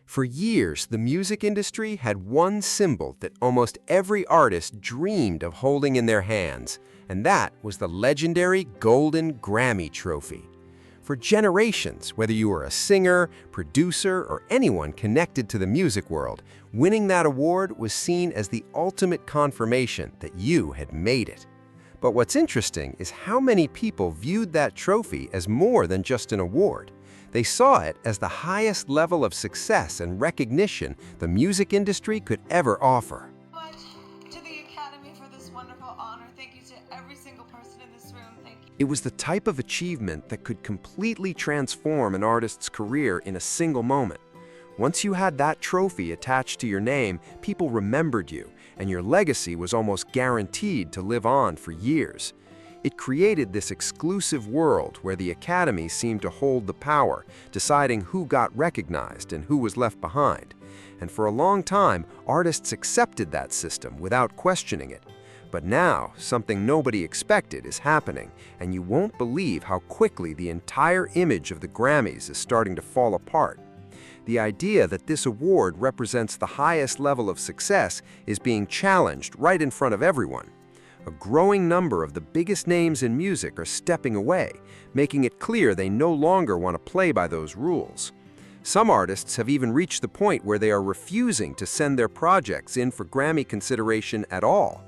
For years, the music industry had one symbol that almost every artist dreamed of holding in their hands, and that was the legendary Golden Grammy Trophy. For generations, whether you were a singer, producer, or anyone connected to the music world, winning that award was seen as the ultimate confirmation that you had made it. But what's interesting is how many people viewed that trophy as more than just an award. They saw it as the highest level of success and recognition the music industry could ever offer. Much to the Academy for this wonderful honor. Thank you to every single person in this room. Thank you. It was the type of achievement that could completely transform an artist's career in a single moment. Once you had that trophy attached to your name, people remembered you, and your legacy was almost guaranteed to live on for years. It created this exclusive world where the Academy seemed to hold the power, deciding who got recognized and who was left behind. And for a long time, artists accepted that system without questioning it. But now, something nobody expected is happening, and you won't believe how quickly the entire image of the Grammys is starting to fall apart. The idea that this award represents the highest level of success is being challenged right in front of everyone. A growing number of the biggest names in music are stepping away, making it clear they no longer want to play by those rules. Some artists have even reached the point where they are refusing to send their projects in for Grammy consideration at all.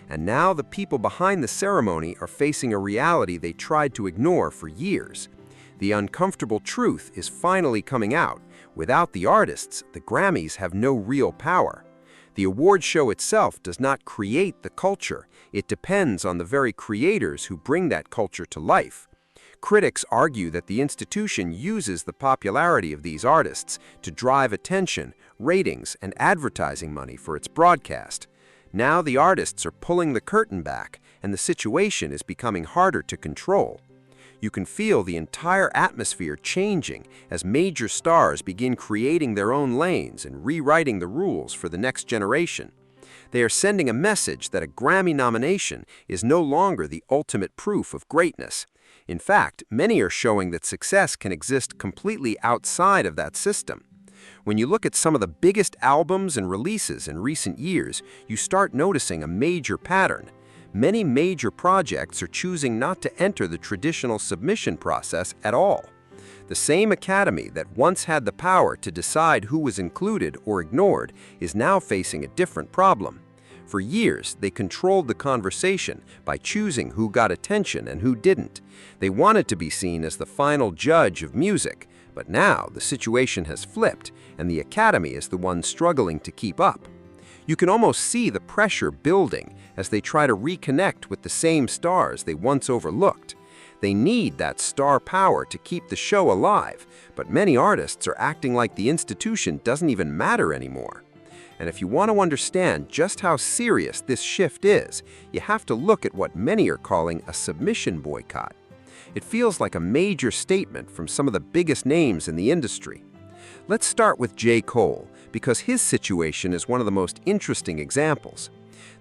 And now the people behind the ceremony are facing a reality they tried to ignore for years. The uncomfortable truth is finally coming out. Without the artists, the Grammys have no real power. The award show itself does not create the culture. It depends on the very creators who bring that culture to life. Critics argue that the institution uses the popularity of these artists to drive attention, ratings, and advertising money for its broadcast. Now the artists are pulling the curtain back, and the situation is becoming harder to control. You can feel the entire atmosphere changing as major stars begin creating their own lanes and rewriting the rules for the next generation. They are sending a message that a Grammy nomination is no longer the ultimate proof of greatness. In fact, many are showing that success can exist completely outside of that system. When you look at some of the biggest albums and releases in recent years, you start noticing a major pattern. Many major projects are choosing not to enter the traditional submission process at all. The same Academy that once had the power to decide who was included or ignored is now facing a different problem. For years, they controlled the conversation by choosing who got attention and who didn't. They wanted to be seen as the final judge of music, but now the situation has flipped, and the Academy is the one struggling to keep up. You can almost see the pressure building as they try to reconnect with the same stars they once overlooked. They need that star power to keep the show alive, but many artists are acting like the institution doesn't even matter anymore. And if you want to understand just how serious this shift is, you have to look at what many are calling a submission boycott. It feels like a major statement from some of the biggest names in the industry. Let's start with J. Cole, because his situation is one of the most interesting examples.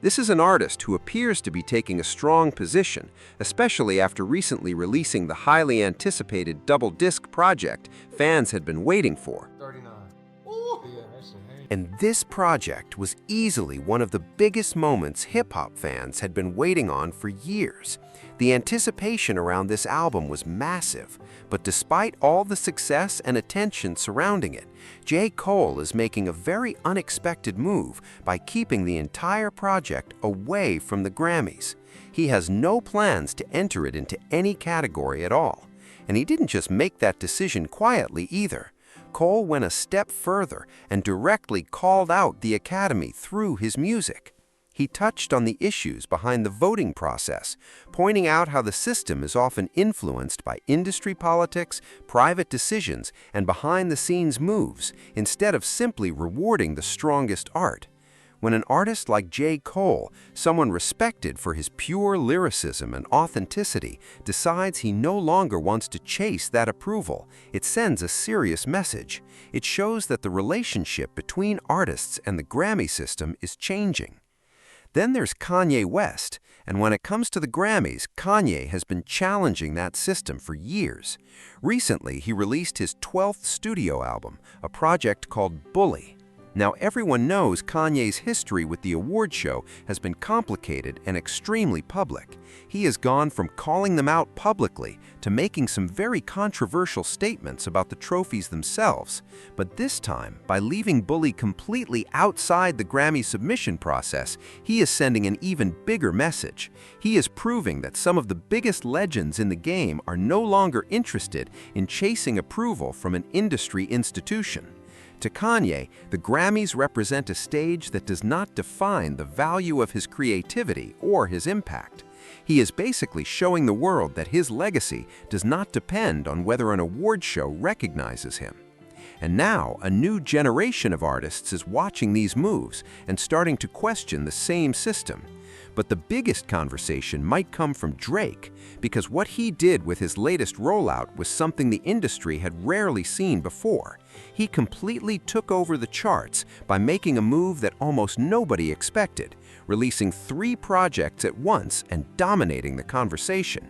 This is an artist who appears to be taking a strong position, especially after recently releasing the highly anticipated double-disc project fans had been waiting for. 39. Ooh. Yeah, that's a hang. And this project was easily one of the biggest moments hip-hop fans had been waiting on for years. The anticipation around this album was massive, but despite all the success and attention surrounding it, J. Cole is making a very unexpected move by keeping the entire project away from the Grammys. He has no plans to enter it into any category at all. And he didn't just make that decision quietly either. Cole went a step further and directly called out the Academy through his music. He touched on the issues behind the voting process, pointing out how the system is often influenced by industry politics, private decisions, and behind-the-scenes moves, instead of simply rewarding the strongest art. When an artist like J. Cole, someone respected for his pure lyricism and authenticity, decides he no longer wants to chase that approval, it sends a serious message. It shows that the relationship between artists and the Grammy system is changing. Then there's Kanye West. And when it comes to the Grammys, Kanye has been challenging that system for years. Recently, he released his 12th studio album, a project called Bully. Now, everyone knows Kanye's history with the award show has been complicated and extremely public. He has gone from calling them out publicly to making some very controversial statements about the trophies themselves. But this time, by leaving Bully completely outside the Grammy submission process, he is sending an even bigger message. He is proving that some of the biggest legends in the game are no longer interested in chasing approval from an industry institution. To Kanye, the Grammys represent a stage that does not define the value of his creativity or his impact. He is basically showing the world that his legacy does not depend on whether an award show recognizes him. And now, a new generation of artists is watching these moves and starting to question the same system. But the biggest conversation might come from Drake, because what he did with his latest rollout was something the industry had rarely seen before. He completely took over the charts by making a move that almost nobody expected, releasing 3 projects at once and dominating the conversation.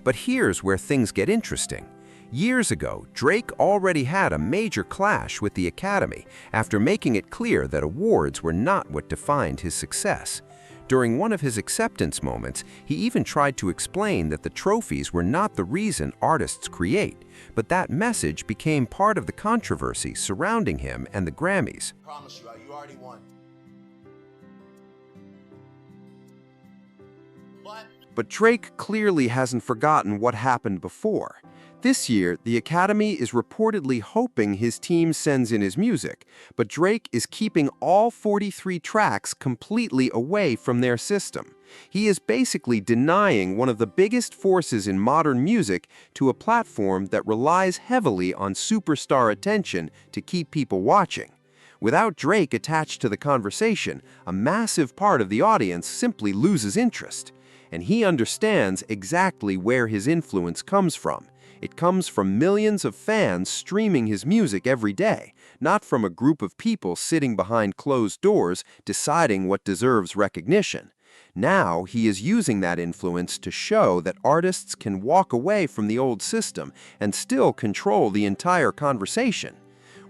But here's where things get interesting. Years ago, Drake already had a major clash with the Academy after making it clear that awards were not what defined his success. During one of his acceptance moments, he even tried to explain that the trophies were not the reason artists create, but that message became part of the controversy surrounding him and the Grammys. I promise you, you already won. But Drake clearly hasn't forgotten what happened before. This year, the Academy is reportedly hoping his team sends in his music, but Drake is keeping all 43 tracks completely away from their system. He is basically denying one of the biggest forces in modern music to a platform that relies heavily on superstar attention to keep people watching. Without Drake attached to the conversation, a massive part of the audience simply loses interest. And he understands exactly where his influence comes from. It comes from millions of fans streaming his music every day, not from a group of people sitting behind closed doors deciding what deserves recognition. Now he is using that influence to show that artists can walk away from the old system and still control the entire conversation.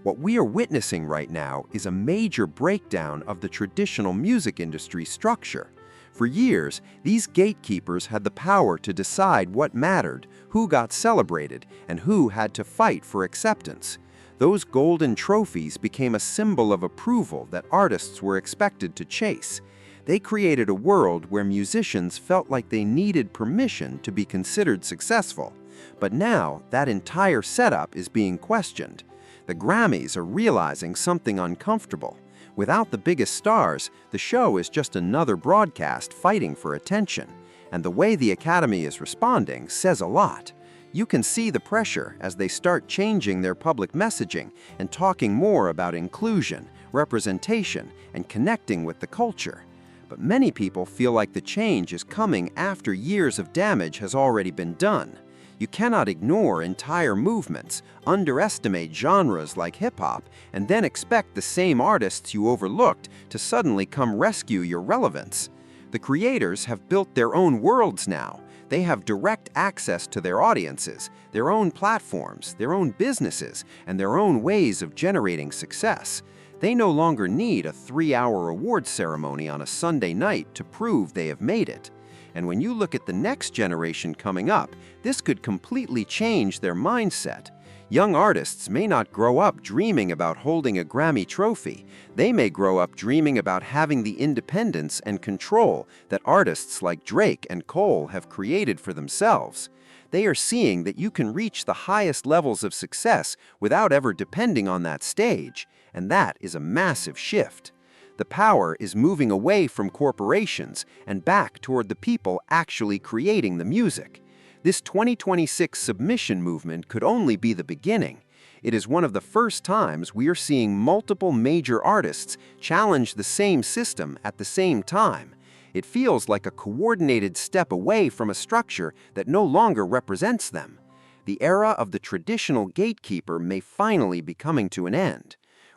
What we are witnessing right now is a major breakdown of the traditional music industry structure. For years, these gatekeepers had the power to decide what mattered, who got celebrated, and who had to fight for acceptance. Those golden trophies became a symbol of approval that artists were expected to chase. They created a world where musicians felt like they needed permission to be considered successful. But now, that entire setup is being questioned. The Grammys are realizing something uncomfortable. Without the biggest stars, the show is just another broadcast fighting for attention. And the way the Academy is responding says a lot. You can see the pressure as they start changing their public messaging and talking more about inclusion, representation, and connecting with the culture. But many people feel like the change is coming after years of damage has already been done. You cannot ignore entire movements, underestimate genres like hip-hop, and then expect the same artists you overlooked to suddenly come rescue your relevance. The creators have built their own worlds now. They have direct access to their audiences, their own platforms, their own businesses, and their own ways of generating success. They no longer need a 3-hour award ceremony on a Sunday night to prove they have made it. And when you look at the next generation coming up, this could completely change their mindset. Young artists may not grow up dreaming about holding a Grammy trophy. They may grow up dreaming about having the independence and control that artists like Drake and Cole have created for themselves. They are seeing that you can reach the highest levels of success without ever depending on that stage, and that is a massive shift. The power is moving away from corporations and back toward the people actually creating the music. This 2026 submission movement could only be the beginning. It is one of the first times we are seeing multiple major artists challenge the same system at the same time. It feels like a coordinated step away from a structure that no longer represents them. The era of the traditional gatekeeper may finally be coming to an end.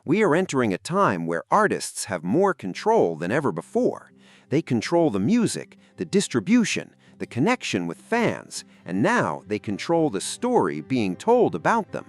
We are entering a time where artists have more control than ever before. They control the music, the distribution, the connection with fans, and now they control the story being told about them.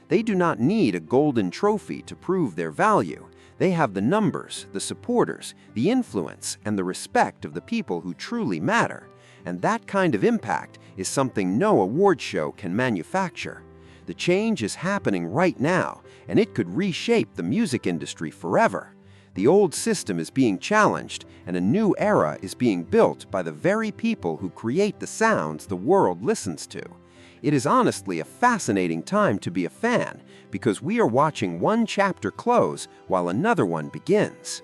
They do not need a golden trophy to prove their value. They have the numbers, the supporters, the influence, and the respect of the people who truly matter. And that kind of impact is something no award show can manufacture. The change is happening right now, and it could reshape the music industry forever. The old system is being challenged, and a new era is being built by the very people who create the sounds the world listens to. It is honestly a fascinating time to be a fan, because we are watching one chapter close while another one begins.